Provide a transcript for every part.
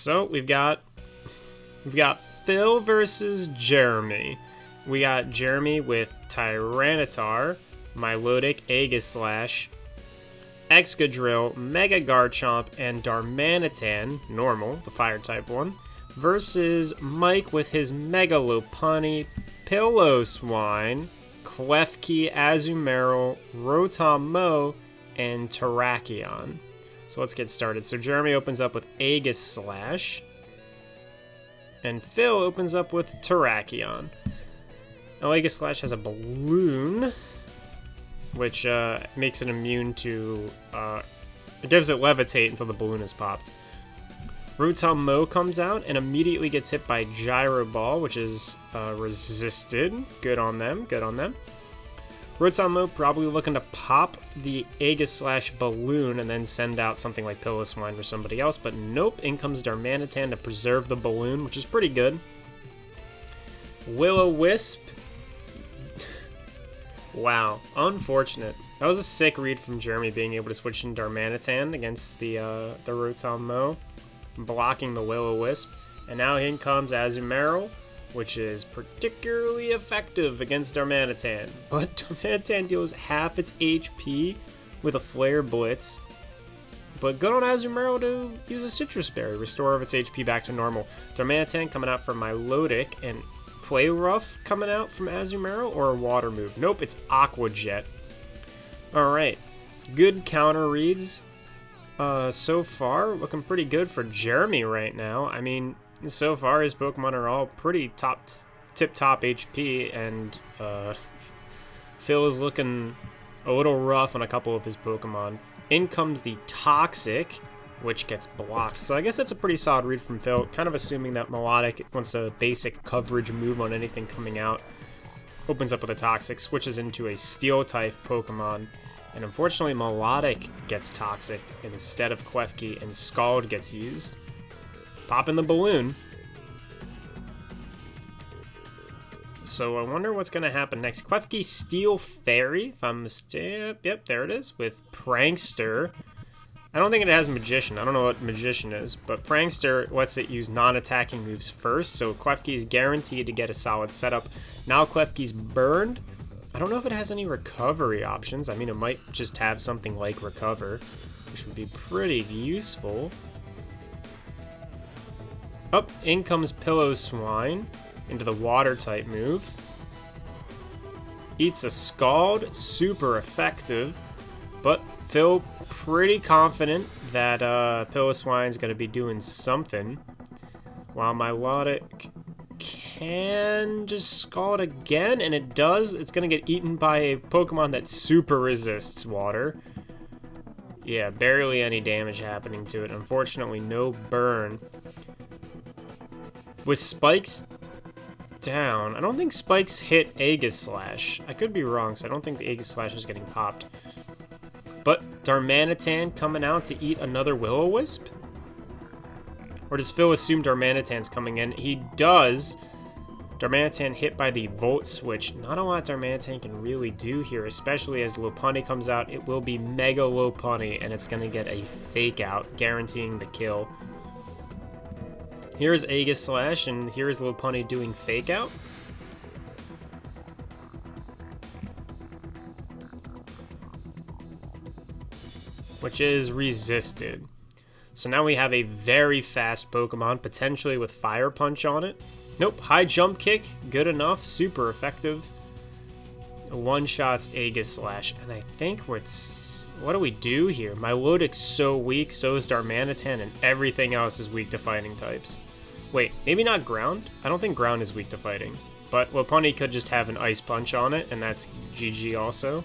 So we've got Phil versus Jeremy. We got Jeremy with Tyranitar, Milotic, Aegislash, Excadrill, Mega Garchomp, and Darmanitan, normal, the fire type one, versus Mike with his Mega Lopunny, Piloswine, Klefki, Azumarill, Rotom-Mow, and Terrakion. So let's get started. So Jeremy opens up with Aegislash, and Phil opens up with Terrakion. Now Aegislash has a balloon, which makes it immune to, it gives it Levitate until the balloon is popped. Rotom-Mow comes out and immediately gets hit by Gyro Ball, which is resisted. Good on them, good on them. Rotom-Mow probably looking to pop the Aegislash balloon and then send out something like Piloswine for somebody else, but nope, in comes Darmanitan to preserve the balloon, which is pretty good. Will-O-Wisp. Wow, unfortunate. That was a sick read from Jeremy, being able to switch in Darmanitan against the Rotom-Mow, blocking the Will-O-Wisp. And now in comes Azumarill, which is particularly effective against Darmanitan. But Darmanitan deals half its HP with a Flare Blitz. But good on Azumarill to use a Citrus Berry, restore of its HP back to normal. Darmanitan coming out from Milotic, and Play Rough coming out from Azumarill, or a Water move? Nope, it's Aqua Jet. Alright, good counter reads. So far, looking pretty good for Jeremy right now. I mean, so far his Pokemon are all pretty tip-top HP, and Phil is looking a little rough on a couple of his Pokemon. In comes the Toxic, which gets blocked. So I guess that's a pretty solid read from Phil, kind of assuming that Melodic wants a basic coverage move on anything coming out. Opens up with a Toxic, switches into a Steel-type Pokemon, and unfortunately Melodic gets Toxic instead of Klefki, and Scald gets used. Popping the balloon. So I wonder what's going to happen next. Klefki Steel Fairy, if I'm mistaken. Yep, there it is, with Prankster. I don't think it has Magician. I don't know what Magician is, but Prankster lets it use non-attacking moves first, so Klefki's guaranteed to get a solid setup. Now Klefki's burned. I don't know if it has any recovery options. I mean, it might just have something like Recover, which would be pretty useful. Up, in comes Piloswine into the Water-type move. Eats a Scald, super effective, but Phil pretty confident that Piloswine's going to be doing something, while Milotic can just Scald again, and it does. It's going to get eaten by a Pokemon that super resists water. Yeah, barely any damage happening to it. Unfortunately, no burn. With Spikes down, I don't think Spikes hit Aegislash. I could be wrong, so I don't think the Aegislash is getting popped. But Darmanitan coming out to eat another Will-O-Wisp? Or does Phil assume Darmanitan's coming in? He does. Darmanitan hit by the Volt Switch. Not a lot Darmanitan can really do here, especially as Lopunny comes out. It will be Mega Lopunny, and it's going to get a Fake Out, guaranteeing the kill. Here's Aegislash, and here's Lopunny doing Fake Out. Which is resisted. So now we have a very fast Pokemon, potentially with Fire Punch on it. Nope, High Jump Kick, good enough, super effective. One-shots Aegislash, and I think what do we do here? Milotic's so weak, so is Darmanitan, and everything else is weak to fighting types. Wait, maybe not Ground? I don't think Ground is weak to fighting. But Lopunny could just have an Ice Punch on it, and that's GG also.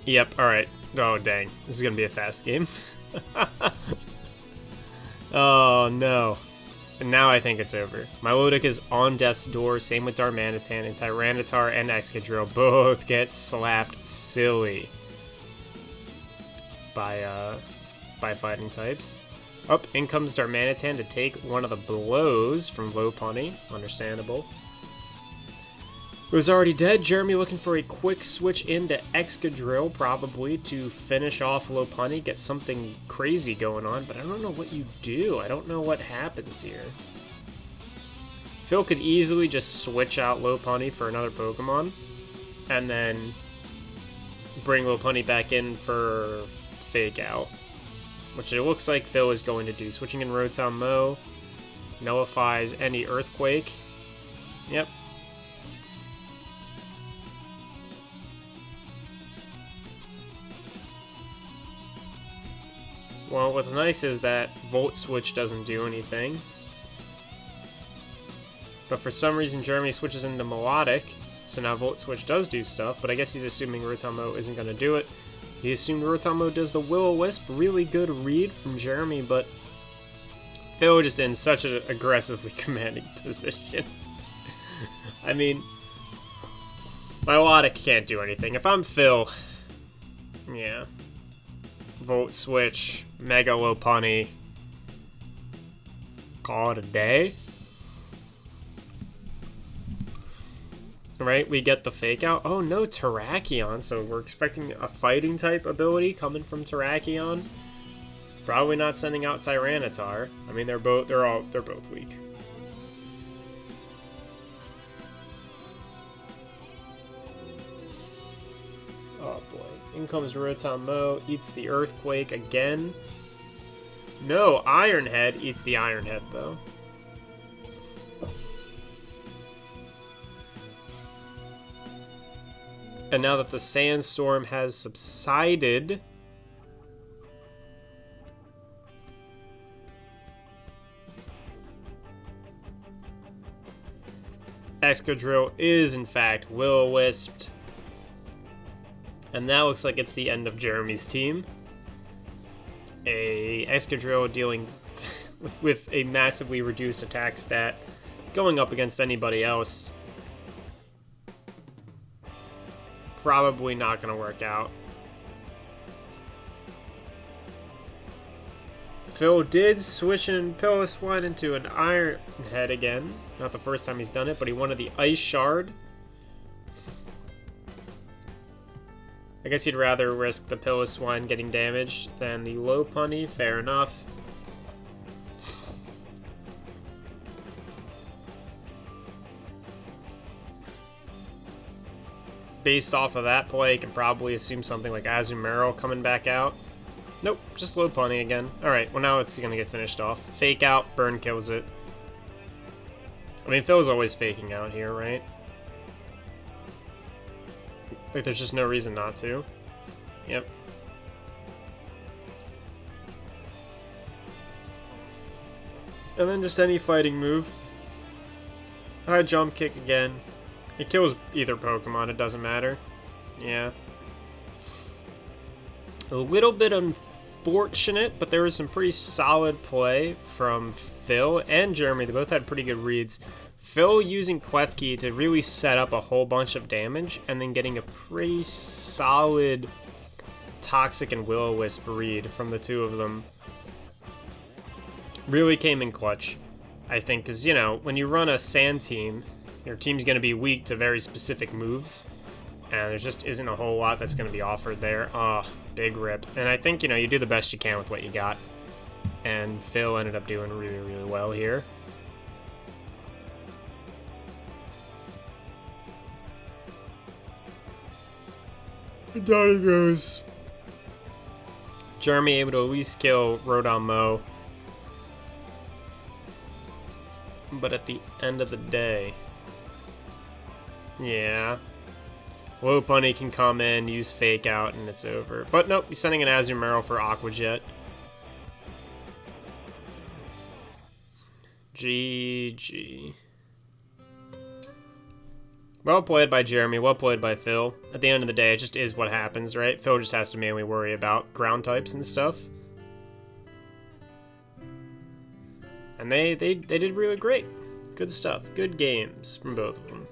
Yep, alright. Oh, dang. This is going to be a fast game. Oh, no. And now I think it's over. Milotic is on death's door, same with Darmanitan, and Tyranitar and Excadrill both get slapped silly by fighting types. Up, in comes Darmanitan to take one of the blows from Lopunny. Understandable. was already dead. Jeremy looking for a quick switch into Excadrill, probably to finish off Lopunny, get something crazy going on, but I don't know what you do. I don't know what happens here. Phil could easily just switch out Lopunny for another Pokemon, and then bring Lopunny back in for Fake Out, which it looks like Phil is going to do. Switching in Rotom Mow, nullifies any Earthquake. Yep. Well, what's nice is that Volt Switch doesn't do anything. But for some reason, Jeremy switches into Melodic, so now Volt Switch does do stuff, but I guess he's assuming Rotom isn't going to do it. He assumed Rotom does the Will-O-Wisp. Really good read from Jeremy, but Phil just in such an aggressively commanding position. I mean, Melodic can't do anything. If I'm Phil, yeah. Volt Switch, Mega Lopunny, call it a day. Right, we get the Fake Out. Oh no, Terrakion, so we're expecting a fighting type ability coming from Terrakion. Probably not sending out Tyranitar. I mean, they're both weak. Oh boy. In comes Rotom, eats the Earthquake again. No, Iron Head eats the Iron Head though. And now that the sandstorm has subsided, Excadrill is in fact Will-O-Wisped. And that looks like it's the end of Jeremy's team. A Excadrill dealing with a massively reduced attack stat, going up against anybody else. Probably not going to work out. Phil did switch in Piloswine into an Iron Head again. Not the first time he's done it, but he wanted the Ice Shard. I guess he'd rather risk the Piloswine getting damaged than the Lopunny. Fair enough. Based off of that play, you can probably assume something like Azumarill coming back out. Nope, just Lopunny again. Alright, well now it's gonna get finished off. Fake Out, Burn kills it. I mean, Phil's always faking out here, right? Like, there's just no reason not to. Yep. And then just any fighting move. High Jump Kick again. It kills either Pokemon, it doesn't matter. Yeah. A little bit unfortunate, but there was some pretty solid play from Phil and Jeremy. They both had pretty good reads. Phil using Klefki to really set up a whole bunch of damage, and then getting a pretty solid Toxic and Will-O-Wisp read from the two of them. Really came in clutch, I think, because, you know, when you run a Sand team, your team's going to be weak to very specific moves, and there just isn't a whole lot that's going to be offered there. Oh, big rip. And I think, you know, you do the best you can with what you got, and Phil ended up doing really, really well here. And down he goes. Jeremy able to at least kill Rotom. But at the end of the day, yeah, Lopunny can come in, use Fake Out, and it's over. But nope, he's sending an Azumarill for Aqua Jet. GG. Well played by Jeremy, well played by Phil. At the end of the day, it just is what happens, right? Phil just has to mainly worry about ground types and stuff. And they did really great. Good stuff. Good games from both of them.